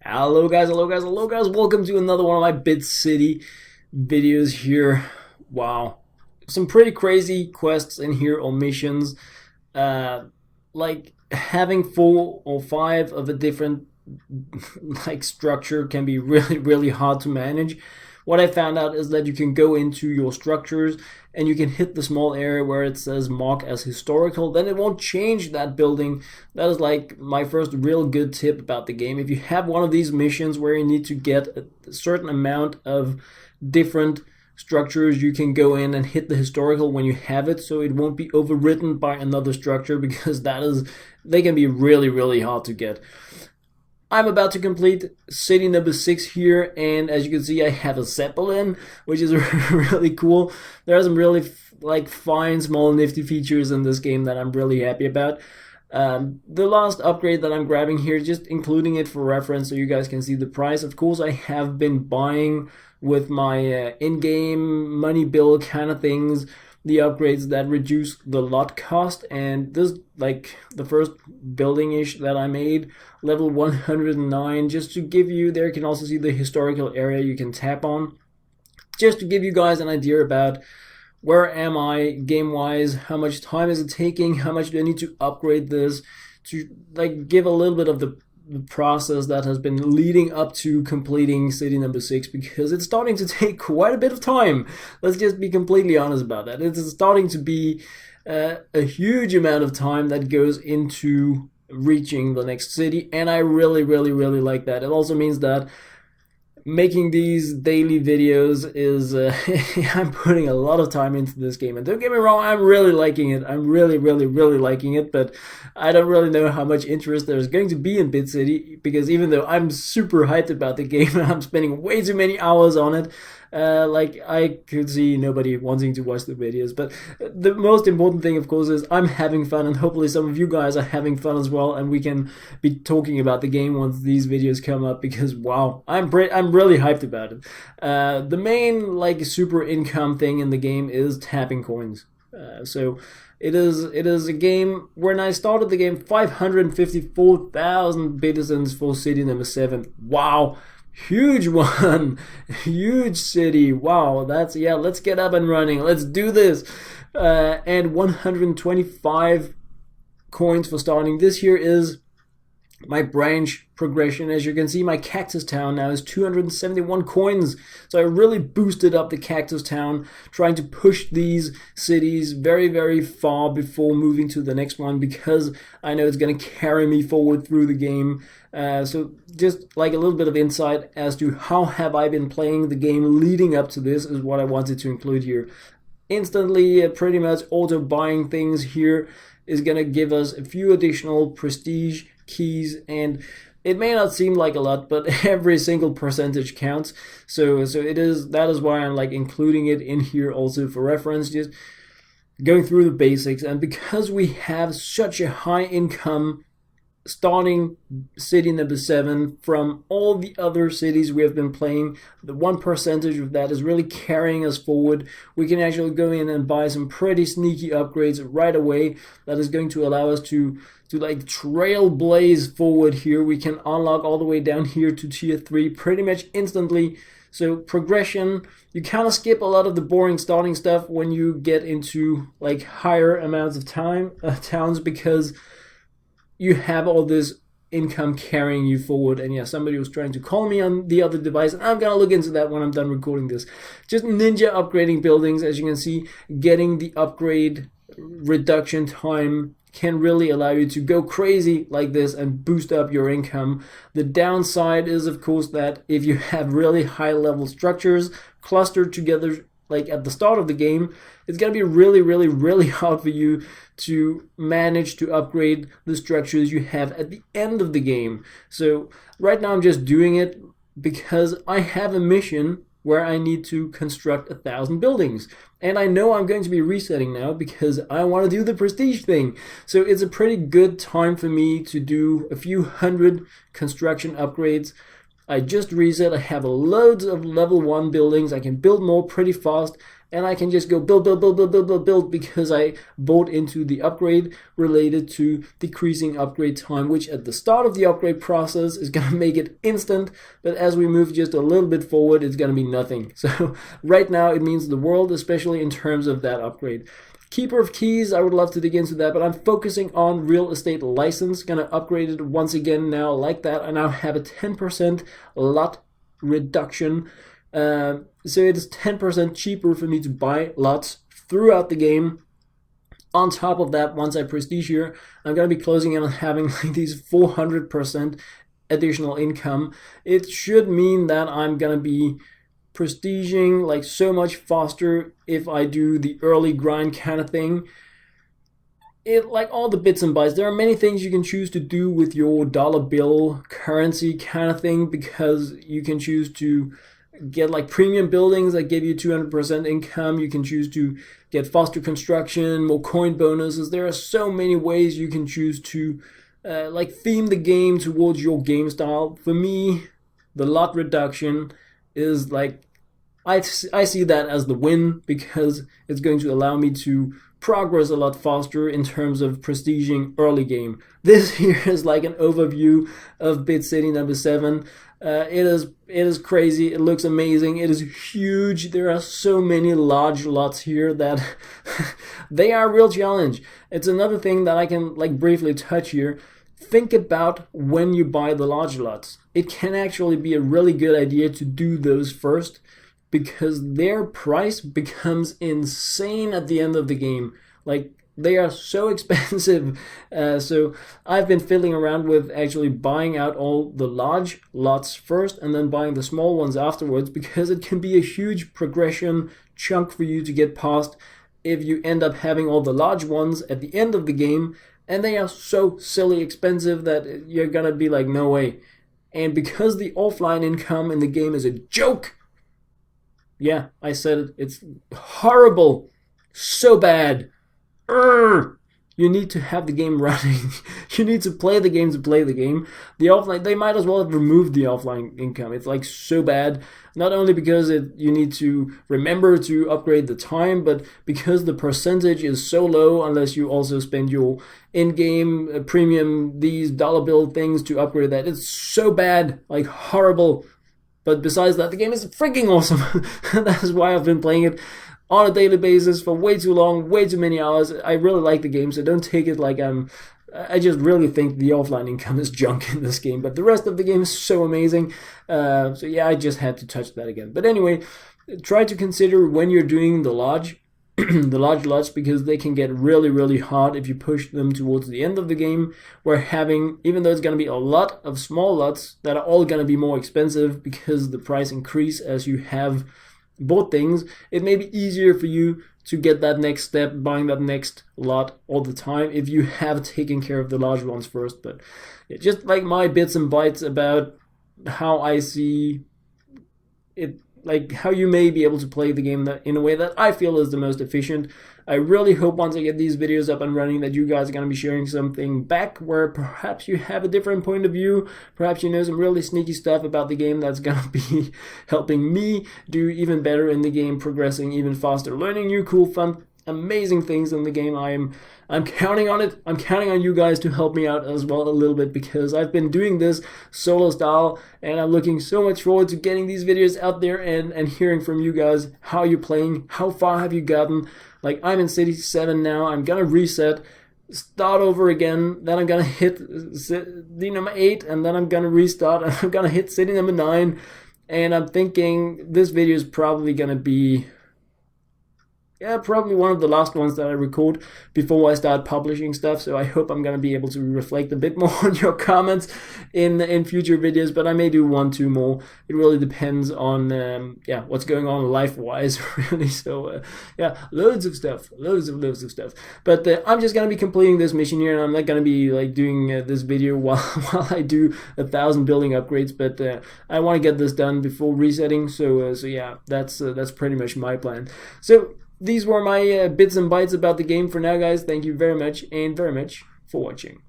Hello guys, hello guys, hello guys, welcome to another one of my Bit City videos here. Wow, some pretty crazy quests in here or missions. Like having 4 or 5 of a different structure can be really hard to manage. What I found out is that you can go into your structures and you can hit the small area where it says mark as historical, then it won't change that building. That is like my first real good tip about the game. If you have one of these missions where you need to get a certain amount of different structures, you can go in and hit the historical when you have it, so it won't be overwritten by another structure, because they can be really hard to get. I'm about to complete city number 6 here, and as you can see I have a Zeppelin, which is really cool. There are some really fine small nifty features in this game that I'm really happy about. The last upgrade that I'm grabbing here, just including it for reference so you guys can see the price. Of course I have been buying with my in-game money bill kind of things the upgrades that reduce the lot cost, and this, like the first building-ish that I made, level 109, just to give you, there you can also see the historical area you can tap on, just to give you guys an idea about where am I game-wise, how much time is it taking, how much do I need to upgrade this, to give a little bit of the process that has been leading up to completing city number 6, because it's starting to take quite a bit of time. Let's just be completely honest about that. It's starting to be a huge amount of time that goes into reaching the next city, and I really like that. It also means that making these daily videos is I'm putting a lot of time into this game, and don't get me wrong, I'm really liking it. I'm really liking it, but I don't really know how much interest there's going to be in Bit City, because even though I'm super hyped about the game and I'm spending way too many hours on it, I could see nobody wanting to watch the videos. But the most important thing, of course, is I'm having fun, and hopefully some of you guys are having fun as well, and we can be talking about the game once these videos come up, because wow, I'm really hyped about it. The main super income thing in the game is tapping coins. So it is a game. When I started the game, 554,000 bitizens for city number 7. Wow, huge one. Huge city. Wow, that's, yeah, let's get up and running, let's do this. And 125 coins for starting. This here is my branch progression. As you can see, my Cactus Town now is 271 coins. So I really boosted up the Cactus Town, trying to push these cities very far before moving to the next one, because I know it's going to carry me forward through the game. So just like a little bit of insight as to how have I been playing the game leading up to this is what I wanted to include here. Instantly, pretty much auto buying things here is going to give us a few additional prestige keys, and it may not seem like a lot, but every single percentage counts. So that is why I'm including it in here also for reference, just going through the basics. And because we have such a high income starting city number 7 from all the other cities we have been playing, the 1% of that is really carrying us forward. We can actually go in and buy some pretty sneaky upgrades right away that is going to allow us to trailblaze forward here. We can unlock all the way down here to tier 3 pretty much instantly. So progression, you kind of skip a lot of the boring starting stuff when you get into higher amounts of towns, because you have all this income carrying you forward. And yeah, somebody was trying to call me on the other device, and I'm gonna look into that when I'm done recording this. Just ninja upgrading buildings. As you can see, getting the upgrade reduction time can really allow you to go crazy like this and boost up your income. The downside is, of course, that if you have really high level structures clustered together at the start of the game, it's gonna be really hard for you to manage to upgrade the structures you have at the end of the game. So right now I'm just doing it because I have a mission where I need to construct 1,000 buildings, and I know I'm going to be resetting now because I want to do the prestige thing. So it's a pretty good time for me to do a few hundred construction upgrades. I just reset, I have loads of level 1 buildings, I can build more pretty fast, and I can just go build because I bought into the upgrade related to decreasing upgrade time, which at the start of the upgrade process is going to make it instant, but as we move just a little bit forward, it's going to be nothing. So right now it means the world, especially in terms of that upgrade. Keeper of Keys, I would love to dig into that, but I'm focusing on real estate license. Gonna upgrade it once again now like that. I now have a 10% lot reduction. So it is 10% cheaper for me to buy lots throughout the game. On top of that, once I prestige here, I'm gonna be closing in on having like these 400% additional income. It should mean that I'm gonna be prestiging like so much faster if I do the early grind kind of thing. It like all the bits and bytes, there are many things you can choose to do with your dollar bill currency kind of thing, because you can choose to get like premium buildings that give you 200% income. You can choose to get faster construction, more coin bonuses. There are so many ways you can choose to like theme the game towards your game style. For me, the lot reduction is like, I see that as the win, because it's going to allow me to progress a lot faster in terms of prestiging early game. This here is like an overview of Bit City number 7. It is crazy. It looks amazing. It is huge. There are so many large lots here that they are a real challenge. It's another thing that I can like briefly touch here. Think about when you buy the large lots. It can actually be a really good idea to do those first, because their price becomes insane at the end of the game. Like, they are so expensive. So I've been fiddling around with actually buying out all the large lots first and then buying the small ones afterwards, because it can be a huge progression chunk for you to get past if you end up having all the large ones at the end of the game, and they are so silly expensive that you're gonna be like, no way. And because the offline income in the game is a joke, yeah, I said it. It's horrible. So bad. You need to have the game running. You need to play the game to play the game. The offline, they might as well have removed the offline income. It's like so bad. Not only because you need to remember to upgrade the time, but because the percentage is so low unless you also spend your in-game premium, these dollar bill things to upgrade that. It's so bad. Like horrible. But besides that, the game is freaking awesome. That is why I've been playing it on a daily basis for way too long, way too many hours. I really like the game, so don't take it like I just really think the offline income is junk in this game. But the rest of the game is so amazing. So yeah, I just had to touch that again. But anyway, try to consider when you're doing the large the large lots, because they can get really, really hard if you push them towards the end of the game, where having, even though it's going to be a lot of small lots that are all going to be more expensive because the price increase as you have bought things, it may be easier for you to get that next step, buying that next lot all the time, if you have taken care of the large ones first. But yeah, just like my bits and bytes about how I see it, like how you may be able to play the game that in a way that I feel is the most efficient. I really hope once I get these videos up and running that you guys are going to be sharing something back where perhaps you have a different point of view. Perhaps you know some really sneaky stuff about the game that's going to be helping me do even better in the game, progressing even faster, learning new cool fun amazing things in the game. I'm counting on it. I'm counting on you guys to help me out as well a little bit, because I've been doing this solo style and I'm looking so much forward to getting these videos out there and hearing from you guys how you're playing, how far have you gotten. Like, I'm in City 7 now. I'm gonna reset, start over again, then I'm gonna hit city number 8, and then I'm gonna restart and I'm gonna hit city number 9. And I'm thinking this video is probably gonna be probably one of the last ones that I record before I start publishing stuff. So I hope I'm going to be able to reflect a bit more on your comments in future videos, but I may do 1-2 more. It really depends on what's going on life-wise, really. So yeah, loads of stuff. But I'm just going to be completing this mission here, and I'm not going to be like doing this video while I do 1,000 building upgrades, but I want to get this done before resetting. So yeah, that's pretty much my plan. So these were my bits and bytes about the game for now, guys. Thank you very much for watching.